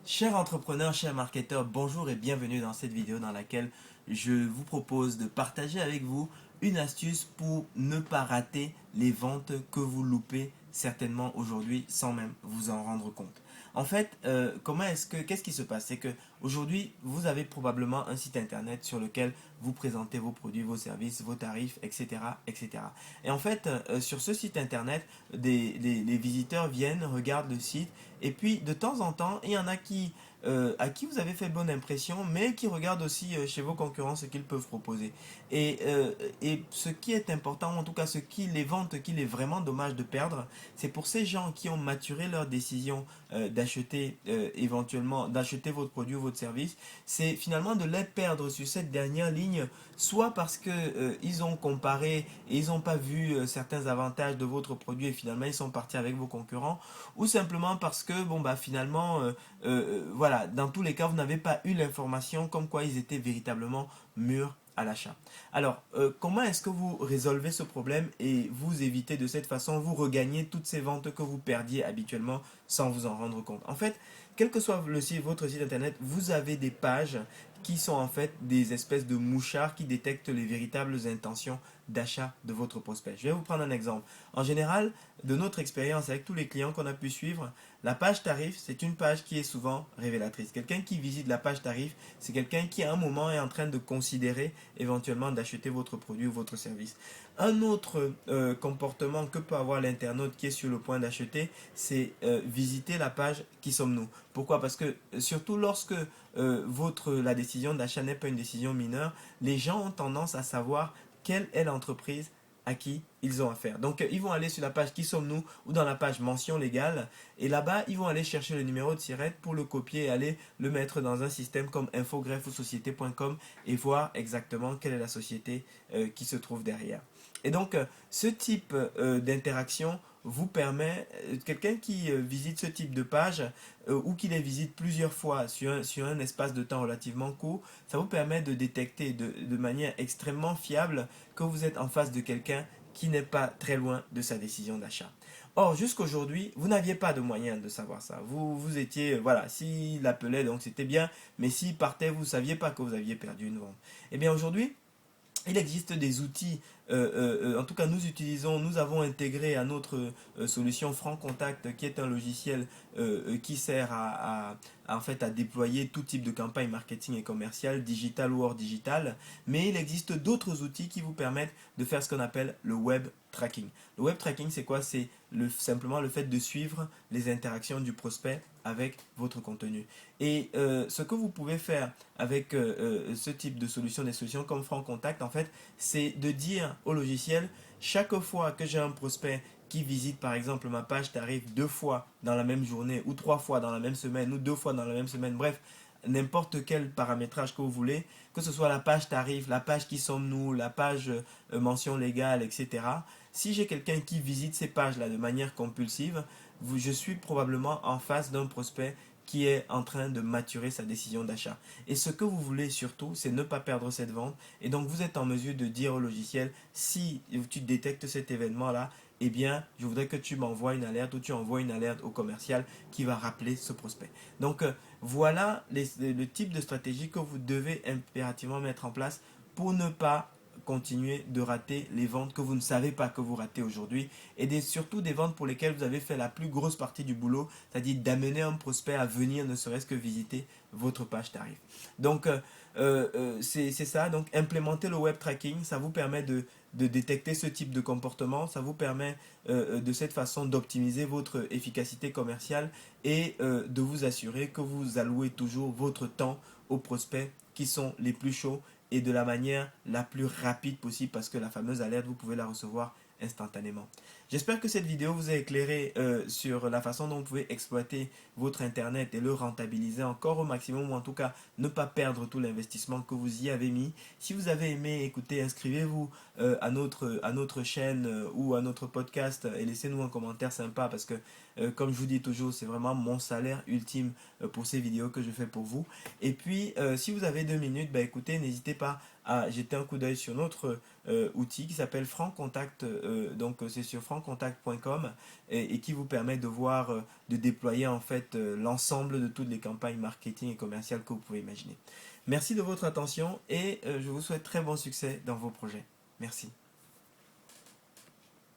Chers entrepreneurs, chers marketeurs, bonjour et bienvenue dans cette vidéo dans laquelle je vous propose de partager avec vous une astuce pour ne pas rater les ventes que vous loupez certainement aujourd'hui sans même vous en rendre compte. En fait, qu'est-ce qui se passe? C'est que aujourd'hui, vous avez probablement un site internet sur lequel vous présentez vos produits, vos services, vos tarifs, etc., etc. Et en fait, sur ce site internet, les visiteurs viennent, regardent le site et puis de temps en temps, il y en a à qui vous avez fait bonne impression, mais qui regardent aussi chez vos concurrents ce qu'ils peuvent proposer. Et ce qui est important, en tout cas les ventes qu'il est vraiment dommage de perdre, c'est pour ces gens qui ont maturé leur décision d'acheter éventuellement, d'acheter votre produit ou votre service, c'est finalement de les perdre sur cette dernière ligne, soit parce que ils ont comparé et ils n'ont pas vu certains avantages de votre produit et finalement ils sont partis avec vos concurrents, ou simplement parce que bon bah finalement voilà, dans tous les cas vous n'avez pas eu l'information comme quoi ils étaient véritablement mûrs à l'achat. Alors, comment est-ce que vous résolvez ce problème et vous évitez de cette façon, vous regagnez toutes ces ventes que vous perdiez habituellement sans vous en rendre compte? En fait, quel que soit votre site internet, vous avez des pages qui sont en fait des espèces de mouchards qui détectent les véritables intentions d'achat de votre prospect. Je vais vous prendre un exemple. En général, de notre expérience avec tous les clients qu'on a pu suivre, la page tarif, c'est une page qui est souvent révélatrice. Quelqu'un qui visite la page tarif, c'est quelqu'un qui à un moment est en train de considérer éventuellement d'acheter votre produit ou votre service. Un autre comportement que peut avoir l'internaute qui est sur le point d'acheter, c'est visiter la page Qui sommes-nous? Pourquoi? Parce que surtout lorsque la décision d'achat n'est pas une décision mineure, les gens ont tendance à savoir quelle est l'entreprise à qui ils ont affaire. Donc, ils vont aller sur la page Qui sommes-nous ou dans la page Mention légale et là-bas, ils vont aller chercher le numéro de SIRET pour le copier et aller le mettre dans un système comme infogreffe ou société.com et voir exactement quelle est la société qui se trouve derrière. Et donc, ce type d'interaction vous permet, quelqu'un qui visite ce type de page ou qui les visite plusieurs fois sur un espace de temps relativement court, ça vous permet de détecter de manière extrêmement fiable que vous êtes en face de quelqu'un qui n'est pas très loin de sa décision d'achat. Or, jusqu'aujourd'hui, vous n'aviez pas de moyen de savoir ça. Vous étiez, voilà, s'il appelait, donc c'était bien, mais s'il partait, vous ne saviez pas que vous aviez perdu une vente. Eh bien, aujourd'hui, il existe des outils, en tout cas nous avons intégré à notre solution Franc Contact, qui est un logiciel qui sert en fait, à déployer tout type de campagne marketing et commerciale, digital ou hors digital, mais il existe d'autres outils qui vous permettent de faire ce qu'on appelle le web tracking. Le web tracking, c'est quoi? C'est simplement le fait de suivre les interactions du prospect avec votre contenu. Et ce que vous pouvez faire avec ce type de solution, des solutions comme Franc Contact, en fait, c'est de dire au logiciel, chaque fois que j'ai un prospect qui visite par exemple ma page tarif 2 fois dans la même journée, ou 3 fois dans la même semaine, ou 2 fois dans la même semaine, bref, n'importe quel paramétrage que vous voulez, que ce soit la page tarif, la page Qui sommes-nous, la page mention légale, etc. Si j'ai quelqu'un qui visite ces pages-là de manière compulsive, je suis probablement en face d'un prospect qui est en train de maturer sa décision d'achat. Et ce que vous voulez surtout, c'est ne pas perdre cette vente. Et donc, vous êtes en mesure de dire au logiciel, si tu détectes cet événement-là, eh bien, je voudrais que tu m'envoies une alerte ou tu envoies une alerte au commercial qui va rappeler ce prospect. Donc, voilà le type de stratégie que vous devez impérativement mettre en place pour ne pas continuer de rater les ventes que vous ne savez pas que vous ratez aujourd'hui et surtout des ventes pour lesquelles vous avez fait la plus grosse partie du boulot, c'est-à-dire d'amener un prospect à venir ne serait-ce que visiter votre page tarif. Donc, c'est ça. Donc, implémenter le web tracking, ça vous permet de détecter ce type de comportement. Ça vous permet de cette façon d'optimiser votre efficacité commerciale et de vous assurer que vous allouez toujours votre temps aux prospects qui sont les plus chauds et de la manière la plus rapide possible parce que la fameuse alerte, vous pouvez la recevoir instantanément. J'espère que cette vidéo vous a éclairé sur la façon dont vous pouvez exploiter votre internet et le rentabiliser encore au maximum, ou en tout cas ne pas perdre tout l'investissement que vous y avez mis. Si vous avez aimé, écoutez, inscrivez-vous à notre chaîne ou à notre podcast et laissez-nous un commentaire sympa parce que comme je vous dis toujours, c'est vraiment mon salaire ultime pour ces vidéos que je fais pour vous. Et puis si vous avez 2 minutes, bah, écoutez, n'hésitez pas à jeter un coup d'œil sur notre outil qui s'appelle Franc Contact. Donc c'est sur clientcontact.com et qui vous permet de voir, de déployer en fait l'ensemble de toutes les campagnes marketing et commerciales que vous pouvez imaginer. Merci de votre attention et je vous souhaite très bon succès dans vos projets. Merci.